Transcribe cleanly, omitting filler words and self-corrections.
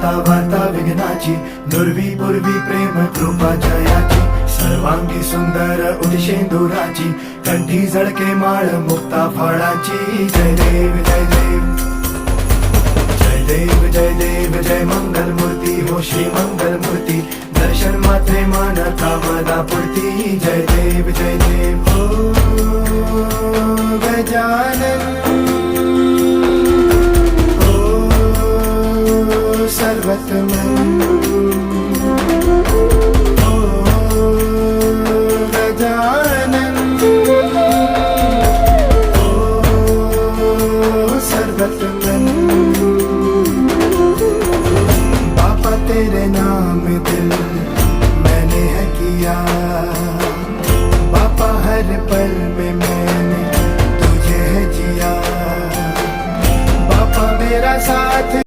दाता वार्ता विघ्नाची, नुरवी पूर्वी प्रेम कृपा जयाची, सर्वांगी सुंदर उदिशेंदुराची, कंठी झळके माळ मुक्ता फळाची. जय देव जय देव जय देव जय देव जय मंगल मूर्ती हो श्री मंगल मूर्ती, दर्शन मात्रे मान कामना पूर्ती. जय देव जय देव ओ गजानन ओ सर्वतमन ओ गजानन ओ सर्वतमन. बाबा तेरे नाम दिल मैंने है किया, बाबा हर पल में मैंने तुझे है जिया, बाबा मेरा साथ